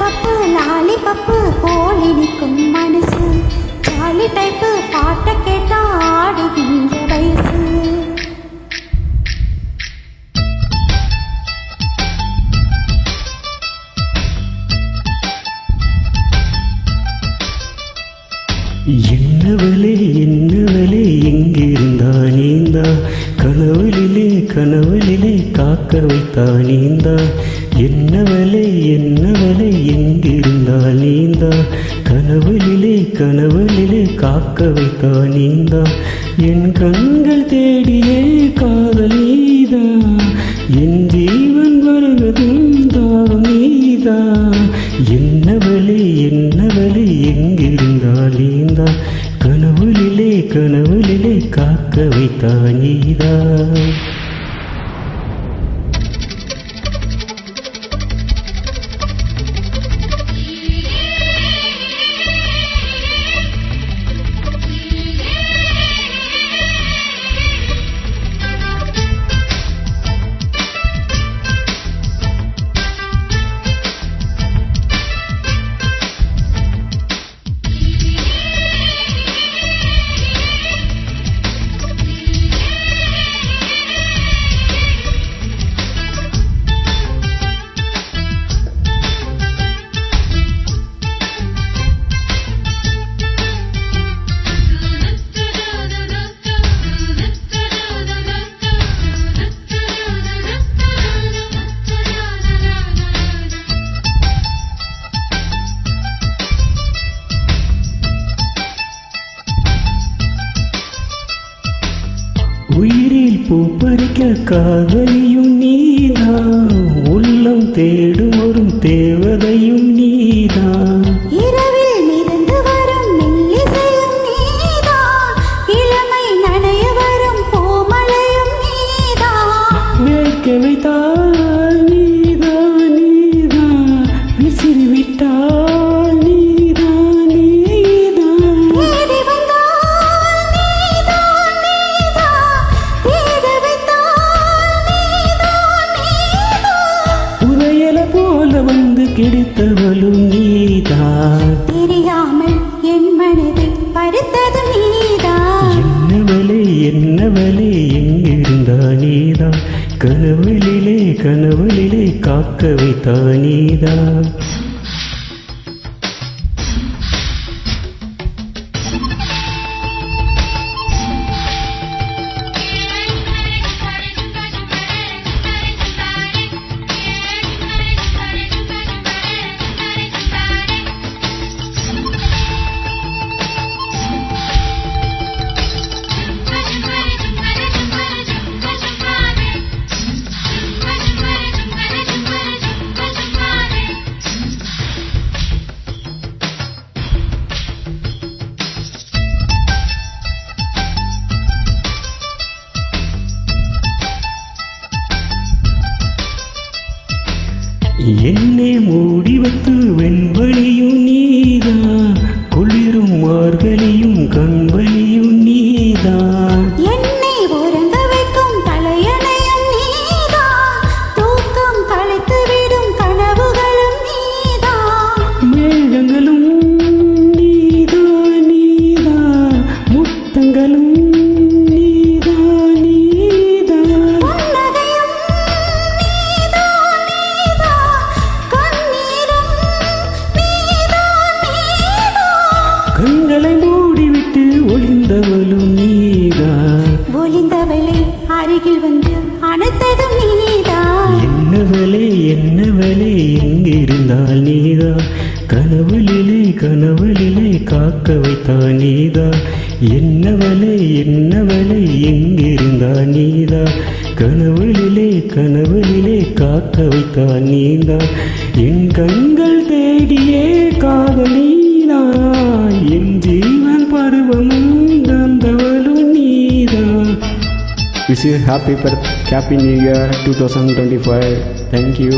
Lollipop போல் இனிக்கும் மனசு jolly type பாட்ட கேட்டா ஆடுகின்ற வயசு. என்னவளே எங்கிருந்தா நீந்தா கனவுலிலே காக்க வைத்தா நீந்தா. என்னவளே எங்கிருந்தா நீந்தா கனவுலிலே காக்க வைத்தா நீந்தா. என் கண்கள் தேடியே காதல் நீதா, என் ஜீவன் வருவதும் தாகம் நீதா. என்னவளே எங்கிருந்தா நீந்தா கனவுலிலே காக்க வைத்தா நீதா. உயிரில் பூ பறிக்க காதலியும் நீதான், உள்ளம் தேடும் ஒரு தேவதையும் நீதான். இரவில் மிதந்து வரும் மெல்லிசையும் நீதான், இளமை நனைய வரும் பூமலையும் நீதான். வேட்க வைத்தால் நீதான் விசிறிவிட்டால் நீதான். தேடி வந்தால் நீதான் தேட வைத்தால் நீதான். புதையல போல வந்து கிடைத்தவளும் நீதான். தெரியாமல் என் மனதை பறித்ததும் நீதான். என்னவளே எங்கிருந்தா நீதான் கனவுலிலே காக்க வைத்தா நீதான். என்னை மூடி வைத்து வெண்பலியும் நீதான், குளிரும் மார்கழியும் கண்வலியும் நீதான். என்னை உறங்க வைக்கும் தலையணையும் நீதான், தூக்கம் கலைத்து விடும் கனவுகளும் நீதான். மேகங்களும் நீதான் முத்தங்களும் நீதான். புன்னகையும் நீதான் கண்ணீரும் நீதான். கண்களை மூடிவிட்டு ஒளிந்தவளும் நீதான். ஒளிந்தவளை அருகில் வந்து அணைத்ததும் நீதான். என்னவளே எங்கிருந்தால் நீதான் கனவுலிலே காக்க வைத்தா நீதான். என்னவளே எங்கிருந்தா நீதான் கனவுலிலே காக்க வைத்தா நீதான். என் கண்கள் தேடியே காதல் நீதான், என் ஜீவன் பருவமும் தந்தவளும் நீதான். Wish you happy New Year 2025. Thank you.